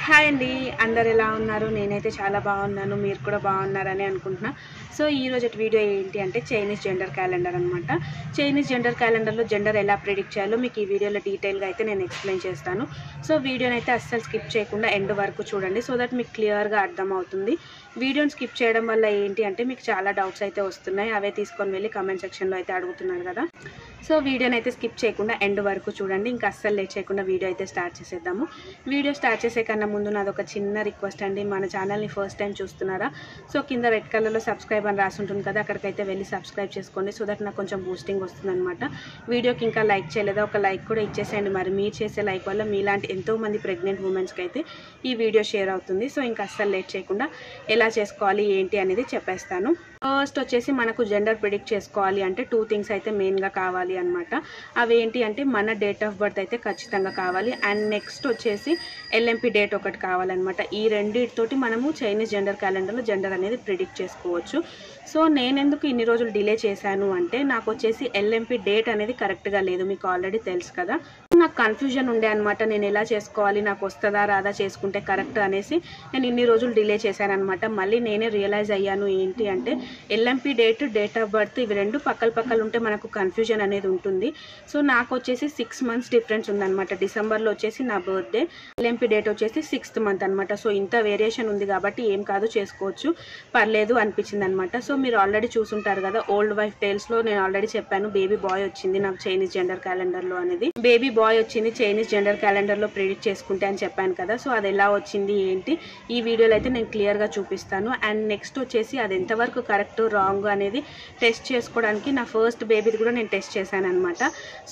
Hi అండి. అందరు ఎలా ఉన్నారు? నేనైతే చాలా బాగున్నాను. మీరు కూడా బాగున్నారని అనుకుంటున్నా. సో ఈరోజటి వీడియో ఏంటి అంటే చైనీస్ జెండర్ క్యాలెండర్ అనమాట. చైనీస్ జెండర్ క్యాలెండర్లో జెండర్ ఎలా ప్రిడిక్ట్ చేయాలో మీకు ఈ వీడియోలో డీటెయిల్గా అయితే నేను ఎక్స్ప్లెయిన్ చేస్తాను. సో వీడియోని అయితే అస్సలు స్కిప్ చేయకుండా ఎండ్ వరకు చూడండి. సో దట్ మీకు క్లియర్గా అర్థమవుతుంది. వీడియోని స్కిప్ చేయడం వల్ల ఏంటి అంటే మీకు చాలా డౌట్స్ అయితే వస్తున్నాయి. అవే తీసుకొని వెళ్ళి కామెంట్ సెక్షన్లో అయితే అడుగుతున్నారు కదా. సో వీడియోని అయితే స్కిప్ చేయకుండా ఎండ్ వరకు చూడండి. ఇంకా అస్సలు లేట్ చేయకుండా వీడియో అయితే స్టార్ట్ చేసేద్దాము. వీడియో స్టార్ట్ చేసే కన్నా ముందు నాది ఒక చిన్న రిక్వెస్ట్ అండి. మన ఛానల్ని ఫస్ట్ టైం చూస్తున్నారా? సో కింద రెడ్ కలర్లో సబ్స్క్రైబ్ అని రాసి ఉంటుంది కదా, అక్కడికైతే వెళ్ళి సబ్స్క్రైబ్ చేసుకోండి. సో దట్ నాకు కొంచెం బూస్టింగ్ వస్తుందన్నమాట. వీడియోకి ఇంకా లైక్ చేయలేదా? ఒక లైక్ కూడా ఇచ్చేసేయండి. మరి మీరు చేసే లైక్ వల్ల మీలాంటి ఎంతోమంది ప్రెగ్నెంట్ ఉమెన్స్కి అయితే ఈ వీడియో షేర్ అవుతుంది. సో ఇంకా అస్సలు లేట్ చేయకుండా ఎలా చేసుకోవాలి ఏంటి అనేది చెప్పేస్తాను. ఫస్ట్ వచ్చేసి మనకు జెండర్ ప్రిడిక్ట్ చేసుకోవాలి అంటే 2 థింగ్స్ అయితే మెయిన్గా కావాలి అనమాట. అవేంటి అంటే మన డేట్ ఆఫ్ బర్త్ అయితే ఖచ్చితంగా కావాలి. అండ్ నెక్స్ట్ వచ్చేసి ఎల్ఎంపి డేట్ ఒకటి కావాలన్నమాట. ఈ రెండింటితోటి మనము చైనీస్ జెండర్ క్యాలెండర్లో జెండర్ అనేది ప్రిడిక్ట్ చేసుకోవచ్చు. సో నేను ఎందుకు ఇన్ని రోజులు డిలే చేశాను అంటే నాకు వచ్చేసి ఎల్ఎంపి డేట్ అనేది కరెక్ట్గా లేదు. మీకు ఆల్రెడీ తెలుసు కదా. నాకు కన్ఫ్యూజన్ ఉండే అనమాట. నేను ఎలా చేసుకోవాలి, నాకు వస్తుందా రాదా, చేసుకుంటే కరెక్ట్ అనేసి నేను ఇన్ని రోజులు డిలే చేశాను అనమాట. మళ్ళీ నేనే రియలైజ్ అయ్యాను ఏంటి అంటే LMP date, date of birth ఇవి రెండు పక్కలు ఉంటే మనకు కన్ఫ్యూజన్ అనేది ఉంటుంది. సో నాకు వచ్చేసి 6 months డిఫరెన్స్ ఉందన్నమాట. డిసెంబర్లో వచ్చేసి నా బర్త్డే, ఎల్ఎంపి డేట్ వచ్చేసి 6th month అనమాట. సో ఇంత వేరియేషన్ ఉంది కాబట్టి ఏం కాదు, చేసుకోవచ్చు, పర్లేదు అనిపించింది అనమాట. సో మీరు ఆల్రెడీ చూసుంటారు కదా, ఓల్డ్ వైఫ్ టేల్స్లో నేను ఆల్రెడీ చెప్పాను బేబీ బాయ్ వచ్చింది నాకు చైనీస్ జెండర్ క్యాలెండర్లో అనేది. బేబీ బాయ్ వచ్చింది చైనీస్ జెండర్ క్యాలెండర్లో ప్రిడిక్ట్ చేసుకుంటే అని చెప్పాను కదా. సో అది ఎలా వచ్చింది ఏంటి ఈ వీడియోలో అయితే నేను క్లియర్గా చూపిస్తాను. అండ్ నెక్స్ట్ వచ్చేసి అది ఎంతవరకు కరెక్ట్ రాంగ్ అనేది టెస్ట్ చేసుకోవడానికి నా ఫస్ట్ బేబీది కూడా నేను టెస్ట్ చేశాను అనమాట.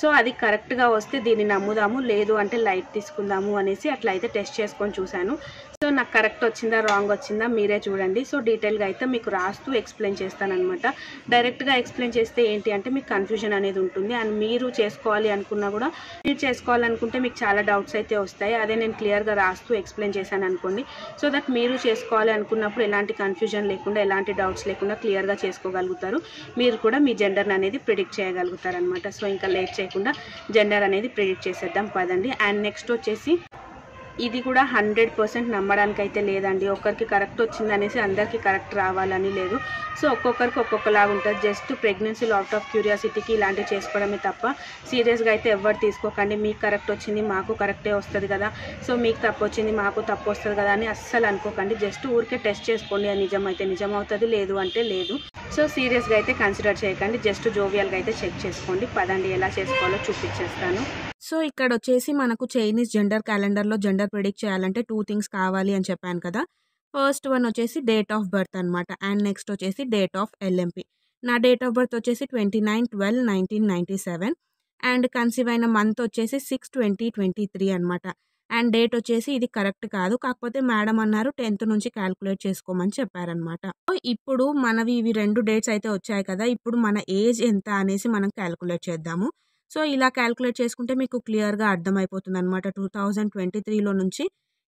సో అది కరెక్ట్గా వస్తే దీన్ని నమ్ముదాము, లేదు అంటే లైట్ తీసుకుందాము అనేసి అట్లా అయితే టెస్ట్ చేసుకొని చూశాను. సో నాకు కరెక్ట్ వచ్చిందా రాంగ్ వచ్చిందా మీరే చూడండి. సో డీటెయిల్గా అయితే మీకు రాస్తూ ఎక్స్ప్లెయిన్ చేస్తానమాట. డైరెక్ట్గా ఎక్స్ప్లెయిన్ చేస్తే ఏంటి అంటే మీకు కన్ఫ్యూజన్ అనేది ఉంటుంది. అండ్ మీరు చేసుకోవాలి అనుకున్నా కూడా, మీరు చేసుకోవాలనుకుంటే మీకు చాలా డౌట్స్ అయితే వస్తాయి. అదే నేను క్లియర్గా రాస్తూ ఎక్స్ప్లెయిన్ చేశాను అనుకోండి. సో దట్ మీరు చేసుకోవాలి అనుకున్నప్పుడు ఎలాంటి కన్ఫ్యూజన్ లేకుండా, ఎలాంటి డౌట్స్ లేకుండా క్లియర్గా చేసుకోగలుగుతారు. మీరు కూడా మీ జెండర్ అనేది ప్రిడిక్ట్ చేయగలుగుతారు అనమాట. సో ఇంకా లేట్ చేయకుండా జెండర్ అనేది ప్రిడిక్ట్ చేసేద్దాం పదండి. అండ్ నెక్స్ట్ వచ్చేసి ఇది కూడా 100% నమ్మడానికి అయితే లేదండి. ఒకరికి కరెక్ట్ వచ్చింది అనేసి అందరికీ కరెక్ట్ రావాలని లేదు. సో ఒక్కొక్కరికి ఒక్కొక్కలాగా ఉంటుంది. జస్ట్ ప్రెగ్నెన్సీలో అవుట్ ఆఫ్ క్యూరియాసిటీకి ఇలాంటివి చేసుకోవడమే తప్ప సీరియస్గా అయితే ఎవరు తీసుకోకండి. మీకు కరెక్ట్ వచ్చింది మాకు కరెక్టే వస్తుంది కదా, సో మీకు తప్పు వచ్చింది మాకు తప్పు వస్తుంది కదా అని అస్సలు అనుకోకండి. జస్ట్ ఊరికే టెస్ట్ చేసుకోండి. అది నిజమైతే నిజం అవుతుంది, లేదు అంటే లేదు. సో సీరియస్గా అయితే కన్సిడర్ చేయకండి. జస్ట్ జోవియల్గా అయితే చెక్ చేసుకోండి. పదండి ఎలా చేసుకోవాలో చూపించేస్తాను. సో ఇక్కడ వచ్చేసి మనకు చైనీస్ జెండర్ క్యాలెండర్లో జెండర్ ప్రిడిక్ట్ చేయాలంటే 2 థింగ్స్ కావాలి అని చెప్పాను కదా. ఫస్ట్ వన్ వచ్చేసి డేట్ ఆఫ్ బర్త్ అనమాట. అండ్ నెక్స్ట్ వచ్చేసి డేట్ ఆఫ్ ఎల్ఎంపి. నా డేట్ ఆఫ్ బర్త్ వచ్చేసి 29/12/1997 అండ్ కన్సీవ్ అయిన మంత్ వచ్చేసి 6/20/23 అనమాట. అండ్ డేట్ వచ్చేసి ఇది కరెక్ట్ కాదు, కాకపోతే మేడం అన్నారు 10th నుంచి క్యాల్కులేట్ చేసుకోమని చెప్పారనమాట. ఇప్పుడు మనవి ఇవి 2 డేట్స్ అయితే వచ్చాయి కదా. ఇప్పుడు మన ఏజ్ ఎంత అనేసి మనం క్యాల్కులేట్ చేద్దాము. సో ఇలా క్యాల్కులేట్ చేసుకుంటే మీకు క్లియర్గా అర్థమైపోతుంది అనమాట. 2023లో నుంచి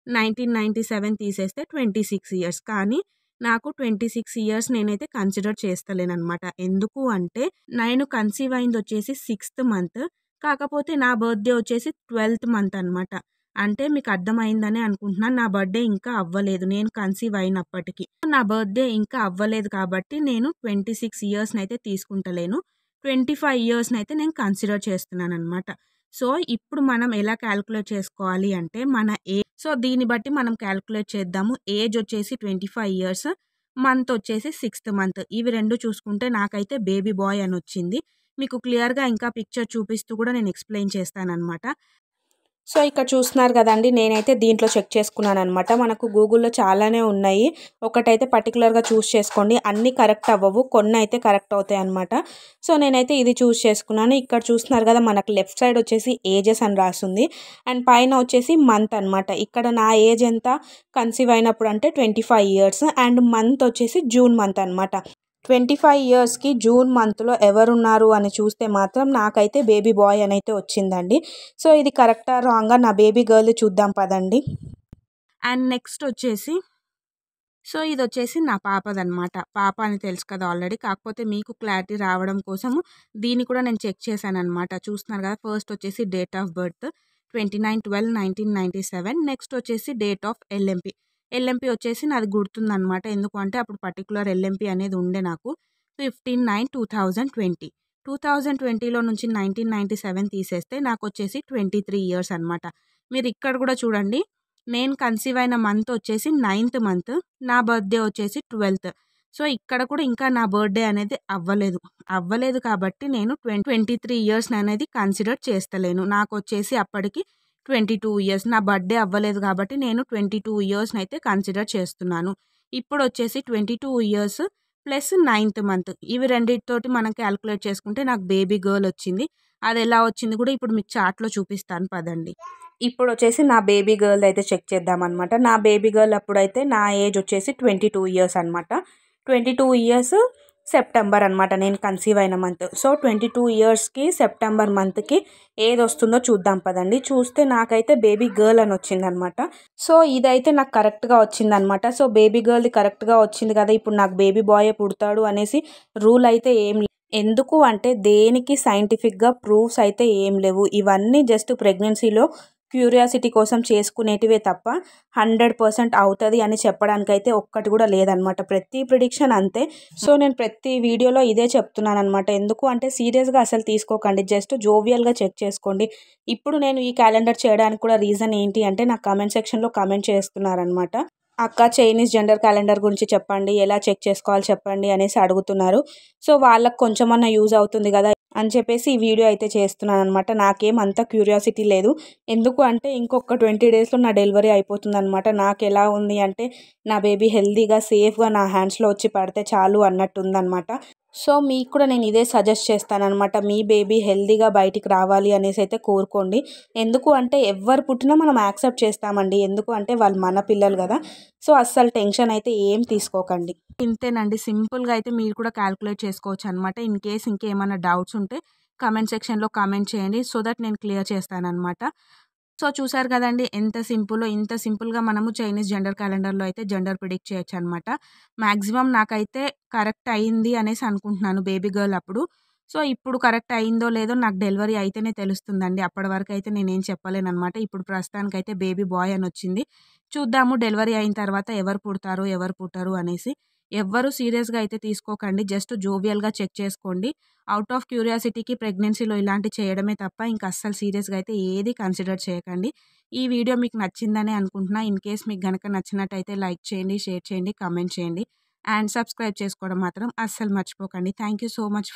1997 తీసేస్తే 26 years. కానీ నాకు 26 years నేనైతే కన్సిడర్ చేస్తలేనమాట. ఎందుకు అంటే నేను కన్సీవ్ అయింది వచ్చేసి 6th month, కాకపోతే నా బర్త్డే వచ్చేసి 12th month అనమాట. అంటే మీకు అర్థమైందని అనుకుంటున్నాను. నా బర్త్డే ఇంకా అవ్వలేదు నేను కన్సీవ్ అయినప్పటికీ. నా బర్త్డే ఇంకా అవ్వలేదు కాబట్టి నేను 26 years అయితే తీసుకుంటలేను. 25 years అయితే నేను కన్సిడర్ చేస్తున్నాను అనమాట. సో ఇప్పుడు మనం ఎలా క్యాల్కులేట్ చేసుకోవాలి అంటే మన ఏజ్, సో దీన్ని బట్టి మనం క్యాల్కులేట్ చేద్దాము. ఏజ్ వచ్చేసి 25 years, మంత్ వచ్చేసి 6th month. ఇవి 2 చూసుకుంటే నాకైతే బేబీ బాయ్ అని వచ్చింది. మీకు క్లియర్గా ఇంకా పిక్చర్ చూపిస్తూ కూడా నేను ఎక్స్ప్లెయిన్ చేస్తానన్నమాట. సో ఇక్కడ చూస్తున్నారు కదండి, నేనైతే దీంట్లో చెక్ చేసుకున్నాను అనమాట. మనకు గూగుల్లో చాలానే ఉన్నాయి, ఒకటైతే పర్టికులర్గా చూస్ చేసుకోండి. అన్నీ కరెక్ట్ అవ్వవు, కొన్ని అయితే కరెక్ట్ అవుతాయి అనమాట. సో నేనైతే ఇది చూస్ చేసుకున్నాను. ఇక్కడ చూస్తున్నారు కదా, మనకు లెఫ్ట్ సైడ్ వచ్చేసి ఏజెస్ అని రాస్తుంది అండ్ పైన వచ్చేసి మంత్ అనమాట. ఇక్కడ నా ఏజ్ ఎంత కన్సీవ్ అయినప్పుడు అంటే 25 years అండ్ మంత్ వచ్చేసి జూన్ మంత్ అనమాట. 25 yearsకి జూన్ మంత్లో ఎవరున్నారు అని చూస్తే మాత్రం నాకైతే బేబీ బాయ్ అని అయితే వచ్చిందండి. సో ఇది కరెక్టా రాంగా నా బేబీ గర్ల్ చూద్దాం పదండి. అండ్ నెక్స్ట్ వచ్చేసి సో ఇది వచ్చేసి నా పాపదనమాట. పాప అని తెలుసు కదా ఆల్రెడీ, కాకపోతే మీకు క్లారిటీ రావడం కోసము దీన్ని కూడా నేను చెక్ చేశాను అనమాట. చూస్తున్నారు కదా, ఫస్ట్ వచ్చేసి డేట్ ఆఫ్ బర్త్, 29/12/1997. నెక్స్ట్ వచ్చేసి డేట్ ఆఫ్ ఎల్ఎంపి. ఎల్ఎంపి వచ్చేసి నాది గుర్తుందనమాట. ఎందుకు అంటే అప్పుడు పర్టిక్యులర్ ఎల్ఎంపి అనేది ఉండే నాకు. 15/9/2020. 2020లో నుంచి 1997 తీసేస్తే నాకొచ్చేసి 23 ఇయర్స్ అనమాట. మీరు ఇక్కడ కూడా చూడండి, నేను కన్సీవ్ అయిన మంత్ వచ్చేసి 9th మంత్, నా బర్త్డే వచ్చేసి 12th. సో ఇక్కడ కూడా ఇంకా నా బర్త్డే అనేది అవ్వలేదు కాబట్టి నేను 23 ఇయర్స్ అనేది కన్సిడర్ చేస్తలేను. నాకు వచ్చేసి అప్పటికి 22 ఇయర్స్. నా బర్త్డే అవ్వలేదు కాబట్టి నేను 22 ఇయర్స్ని అయితే కన్సిడర్ చేస్తున్నాను. ఇప్పుడు వచ్చేసి 22 ఇయర్స్ ప్లస్ 9th మంత్, ఇవి రెండింటితోటి మనం క్యాలిక్యులేట్ చేసుకుంటే నాకు బేబీ గర్ల్ వచ్చింది. అది ఎలా వచ్చింది కూడా ఇప్పుడు మీకు చార్ట్లో చూపిస్తాను పదండి. ఇప్పుడు వచ్చేసి నా బేబీ గర్ల్ అయితే చెక్ చేద్దాం అనమాట. నా బేబీ గర్ల్ అప్పుడైతే నా ఏజ్ వచ్చేసి 22 ఇయర్స్ అనమాట. 22 ఇయర్స్ సెప్టెంబర్ అనమాట నేను కన్సీవ్ అయిన మంత్. సో 22 ఇయర్స్కి సెప్టెంబర్ మంత్కి ఏది వస్తుందో చూద్దాం పదండి. చూస్తే నాకైతే బేబీ గర్ల్ అని వచ్చిందనమాట. సో ఇదైతే నాకు కరెక్ట్గా వచ్చిందనమాట. సో బేబీ గర్ల్ది కరెక్ట్గా వచ్చింది కదా, ఇప్పుడు నాకు బేబీ బాయ్ పుడతాడు అనేసి రూల్ అయితే ఏం లేదు. ఎందుకు అంటే దేనికి సైంటిఫిక్గా ప్రూఫ్స్ అయితే ఏం లేవు. ఇవన్నీ జస్ట్ ప్రెగ్నెన్సీలో క్యూరియాసిటీ కోసం చేసుకునేటివే తప్ప 100% అవుతుంది అని చెప్పడానికైతే ఒక్కటి కూడా లేదనమాట. ప్రతి ప్రిడిక్షన్ అంతే. సో నేను ప్రతి వీడియోలో ఇదే చెప్తున్నాను అనమాట. ఎందుకు అంటే సీరియస్గా అసలు తీసుకోకండి, జస్ట్ జోవియల్గా చెక్ చేసుకోండి. ఇప్పుడు నేను ఈ క్యాలెండర్ చేయడానికి కూడా రీజన్ ఏంటి అంటే నాకు కామెంట్ సెక్షన్లో కామెంట్ చేస్తున్నారనమాట. అక్క చైనీస్ జెండర్ క్యాలెండర్ గురించి చెప్పండి, ఎలా చెక్ చేసుకోవాలి చెప్పండి అనేసి అడుగుతున్నారు. సో వాళ్ళకు కొంచెమన్నా యూజ్ అవుతుంది కదా అని చెప్పేసి ఈ వీడియో అయితే చేస్తున్నాను అనమాట. నాకేం అంత క్యూరియాసిటీ లేదు. ఎందుకు అంటే ఇంకొక 20 డేస్లో నా డెలివరీ అయిపోతుంది అనమాట. నాకు ఎలా ఉంది అంటే నా బేబీ హెల్తీగా సేఫ్గా నా హ్యాండ్స్లో వచ్చి పడితే చాలు అన్నట్టు ఉందన్నమాట. సో మీకు కూడా నేను ఇదే సజెస్ట్ చేస్తానన్నమాట. మీ బేబీ హెల్తీగా బయటికి రావాలి అనేసి అయితే కోరుకోండి. ఎందుకు అంటే ఎవరు పుట్టినా మనం యాక్సెప్ట్ చేస్తామండి. ఎందుకు అంటే వాళ్ళు మన పిల్లలు కదా. సో అస్సలు టెన్షన్ అయితే ఏం తీసుకోకండి. ఇంతేనండి, సింపుల్గా అయితే మీరు కూడా క్యాలిక్యులేట్ చేసుకోవచ్చు అనమాట. ఇన్ కేస్ ఇంకేమైనా డౌట్స్ ఉంటే కామెంట్ సెక్షన్లో కామెంట్ చేయండి, సో దట్ నేను క్లియర్ చేస్తానన్నమాట. సో చూసారు కదండి ఎంత సింపుల్లో. ఇంత సింపుల్గా మనము చైనీస్ జెండర్ క్యాలెండర్లో అయితే జెండర్ ప్రిడిక్ట్ చేయొచ్చు అనమాట. మ్యాక్సిమం నాకైతే కరెక్ట్ అయింది అనేసి అనుకుంటున్నాను బేబీ గర్ల్ అప్పుడు. సో ఇప్పుడు కరెక్ట్ అయిందో లేదో నాకు డెలివరీ అయితేనే తెలుస్తుందండి. అప్పటి వరకు అయితే నేనేం చెప్పలేను అనమాట. ఇప్పుడు ప్రస్తుతానికైతే బేబీ బాయ్ అని వచ్చింది. చూద్దాము డెలివరీ అయిన తర్వాత ఎవరు పుడతారు ఎవరు పుట్టరు అనేసి. ఎవ్వరూ సీరియస్గా అయితే తీసుకోకండి, జస్ట్ జోవియల్గా చెక్ చేసుకోండి. అవుట్ ఆఫ్ క్యూరియాసిటీకి ప్రెగ్నెన్సీలో ఇలాంటి చేయడమే తప్ప ఇంకా అస్సలు సీరియస్గా అయితే ఏది కన్సిడర్ చేయకండి. ఈ వీడియో మీకు నచ్చిందని అనుకుంటున్నా. ఇన్ కేస్ మీకు కనుక నచ్చినట్టయితే లైక్ చేయండి, షేర్ చేయండి, కామెంట్ చేయండి అండ్ సబ్స్క్రైబ్ చేసుకోవడం మాత్రం అస్సలు మర్చిపోకండి. Thank you so much.